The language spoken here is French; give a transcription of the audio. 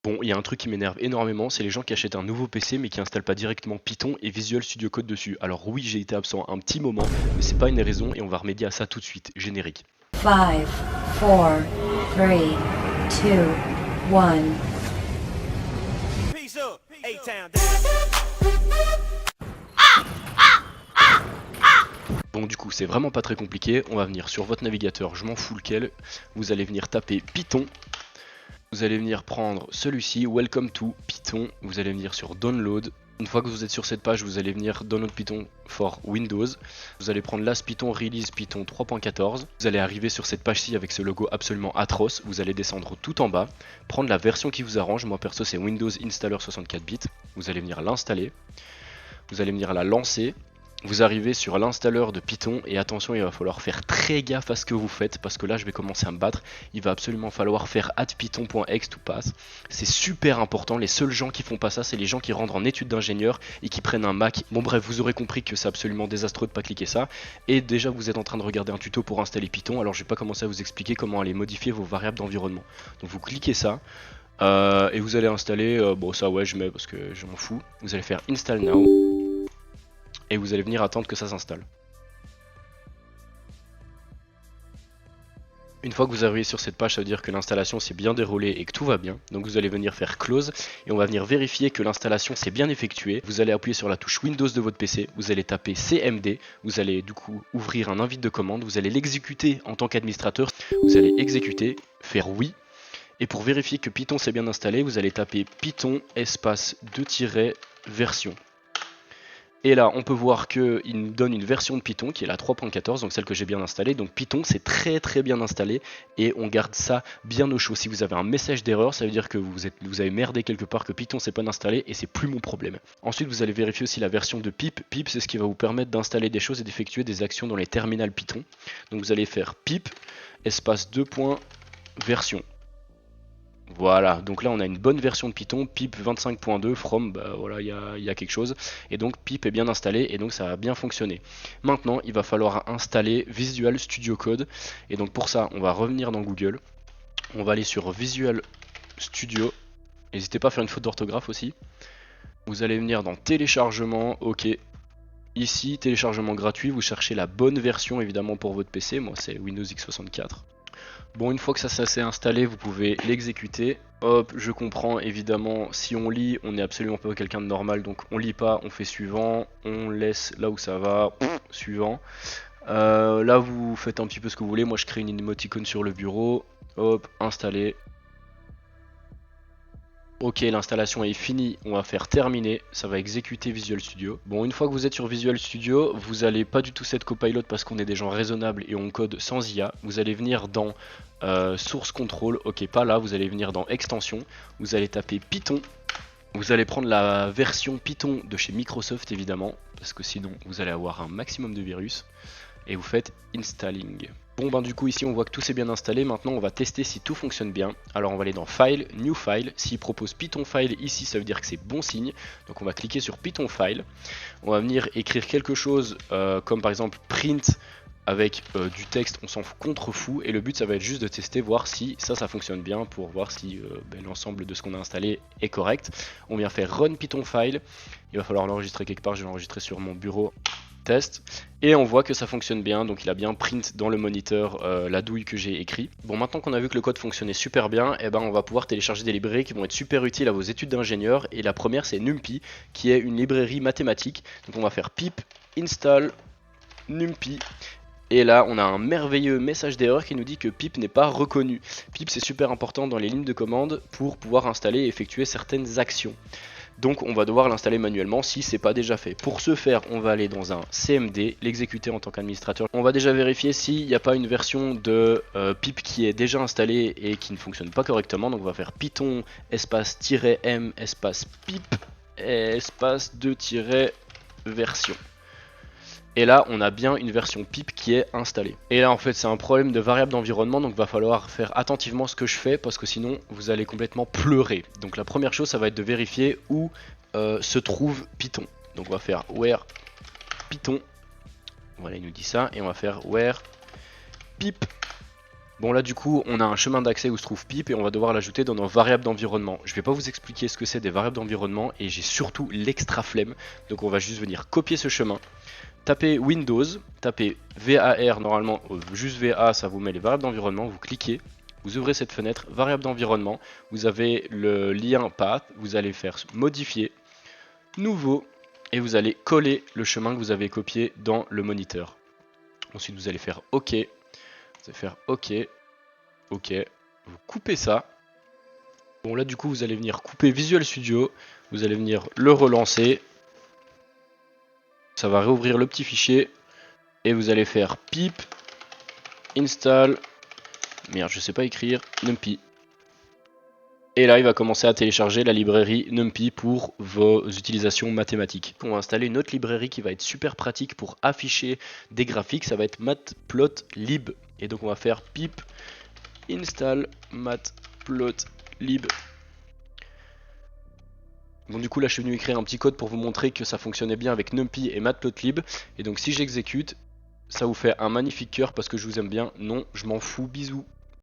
Bon, il y a un truc qui m'énerve énormément, c'est les gens qui achètent un nouveau PC mais qui installent pas directement Python et Visual Studio Code dessus. Alors oui, j'ai été absent un petit moment, mais c'est pas une raison et on va remédier à ça tout de suite. Générique. 5, 4, 3, 2, 1. Peace up, A-Town. Bon, du coup, c'est vraiment pas très compliqué. On va venir sur votre navigateur, je m'en fous lequel. Vous allez venir taper Python. Vous allez venir prendre celui-ci, Welcome to Python. Vous allez venir sur Download. Une fois que vous êtes sur cette page, vous allez venir Download Python for Windows. Vous allez prendre Last Python Release Python 3.14. Vous allez arriver sur cette page-ci avec ce logo absolument atroce. Vous allez descendre tout en bas, prendre la version qui vous arrange. Moi perso, c'est Windows Installer 64 bits. Vous allez venir l'installer. Vous allez venir la lancer. Vous arrivez sur l'installeur de Python et attention, il va falloir faire très gaffe à ce que vous faites parce que là je vais commencer à me battre. Il va absolument falloir faire @python.ext to pass. C'est super important, les seuls gens qui font pas ça, c'est les gens qui rentrent en études d'ingénieur et qui prennent un Mac. Bon bref, vous aurez compris que c'est absolument désastreux de pas cliquer ça. Et déjà vous êtes en train de regarder un tuto pour installer Python, alors je vais pas commencer à vous expliquer comment aller modifier vos variables d'environnement. Donc vous cliquez ça. Et vous allez installer, bon ça ouais je mets parce que je m'en fous. Vous allez faire install now. Et vous allez venir attendre que ça s'installe. Une fois que vous arrivez sur cette page, ça veut dire que l'installation s'est bien déroulée et que tout va bien. Donc vous allez venir faire close et on va venir vérifier que l'installation s'est bien effectuée. Vous allez appuyer sur la touche Windows de votre PC, vous allez taper CMD, vous allez du coup ouvrir un invite de commande, vous allez l'exécuter en tant qu'administrateur, vous allez exécuter, faire oui. Et pour vérifier que Python s'est bien installé, vous allez taper Python espace 2-version. Et là, on peut voir qu'il nous donne une version de Python qui est la 3.14, donc celle que j'ai bien installée. Donc Python, c'est très bien installé et on garde ça bien au chaud. Si vous avez un message d'erreur, ça veut dire que vous avez merdé quelque part, que Python s'est pas installé et c'est plus mon problème. Ensuite, vous allez vérifier aussi la version de pip. Pip, c'est ce qui va vous permettre d'installer des choses et d'effectuer des actions dans les terminals Python. Donc vous allez faire pip espace 2.version. Voilà, donc là on a une bonne version de Python, pip 25.2 from, bah voilà, il y a quelque chose. Et donc pip est bien installé et donc ça a bien fonctionné. Maintenant, il va falloir installer Visual Studio Code. Et donc pour ça, on va revenir dans Google. On va aller sur Visual Studio. N'hésitez pas à faire une faute d'orthographe aussi. Vous allez venir dans téléchargement, ok. Ici, téléchargement gratuit, vous cherchez la bonne version évidemment pour votre PC. Moi c'est Windows x64. Bon, une fois que ça s'est installé, vous pouvez l'exécuter. Hop, je comprends évidemment, si on lit, on n'est absolument pas quelqu'un de normal, donc on lit pas, on fait suivant, on laisse là où ça va, suivant. Là, vous faites un petit peu ce que vous voulez. Moi, je crée une émoticône sur le bureau. Hop, installer. Ok, l'installation est finie, on va faire terminer, ça va exécuter Visual Studio. Bon, une fois que vous êtes sur Visual Studio, vous allez pas du tout set Copilot parce qu'on est des gens raisonnables et on code sans IA. Vous allez venir dans Source Control, ok, pas là, vous allez venir dans Extension, vous allez taper Python. Vous allez prendre la version Python de chez Microsoft évidemment, parce que sinon vous allez avoir un maximum de virus. Et vous faites Installing. Bon ben du coup ici on voit que tout s'est bien installé, maintenant on va tester si tout fonctionne bien. Alors on va aller dans File, New File, s'il propose Python File ici ça veut dire que c'est bon signe. Donc on va cliquer sur Python File, on va venir écrire quelque chose comme par exemple print avec du texte, on s'en contrefou et le but ça va être juste de tester, voir si ça fonctionne bien pour voir si l'ensemble de ce qu'on a installé est correct. On vient faire Run Python File, il va falloir l'enregistrer quelque part, je vais l'enregistrer sur mon bureau. Test et on voit que ça fonctionne bien, donc il a bien print dans le moniteur la douille que j'ai écrit. Bon, maintenant qu'on a vu que le code fonctionnait super bien, et ben on va pouvoir télécharger des librairies qui vont être super utiles à vos études d'ingénieur et la première c'est NumPy qui est une librairie mathématique. Donc on va faire pip install NumPy. Et là, on a un merveilleux message d'erreur qui nous dit que pip n'est pas reconnu. Pip, c'est super important dans les lignes de commande pour pouvoir installer et effectuer certaines actions. Donc on va devoir l'installer manuellement si c'est pas déjà fait. Pour ce faire, on va aller dans un CMD, l'exécuter en tant qu'administrateur. On va déjà vérifier s'il n'y a pas une version de pip qui est déjà installée et qui ne fonctionne pas correctement. Donc on va faire python espace -m espace pip espace 2-version. Et là on a bien une version pip qui est installée. Et là en fait c'est un problème de variable d'environnement, donc va falloir faire attentivement ce que je fais parce que sinon vous allez complètement pleurer. Donc la première chose ça va être de vérifier où se trouve Python. Donc on va faire where Python, voilà il nous dit ça, et on va faire where pip Bon là du coup on a un chemin d'accès où se trouve pip et on va devoir l'ajouter dans nos variables d'environnement. Je vais pas vous expliquer ce que c'est des variables d'environnement et j'ai surtout l'extra flemme. Donc on va juste venir copier ce chemin. Tapez Windows, tapez VAR normalement, juste VA ça vous met les variables d'environnement, vous cliquez. Vous ouvrez cette fenêtre, variable d'environnement, vous avez le lien path, vous allez faire modifier, nouveau, et vous allez coller le chemin que vous avez copié dans le moniteur. Ensuite vous allez faire OK, vous allez faire OK, OK, vous coupez ça. Bon là du coup vous allez venir couper Visual Studio, vous allez venir le relancer, ça va réouvrir le petit fichier, et vous allez faire pip install. Merde, je sais pas écrire, NumPy. Et là, il va commencer à télécharger la librairie NumPy pour vos utilisations mathématiques. On va installer une autre librairie qui va être super pratique pour afficher des graphiques. Ça va être Matplotlib. Et donc, on va faire pip install Matplotlib. Bon, du coup, là, je suis venu écrire un petit code pour vous montrer que ça fonctionnait bien avec NumPy et Matplotlib. Et donc, si j'exécute, ça vous fait un magnifique cœur parce que je vous aime bien. Non, je m'en fous. Bisous.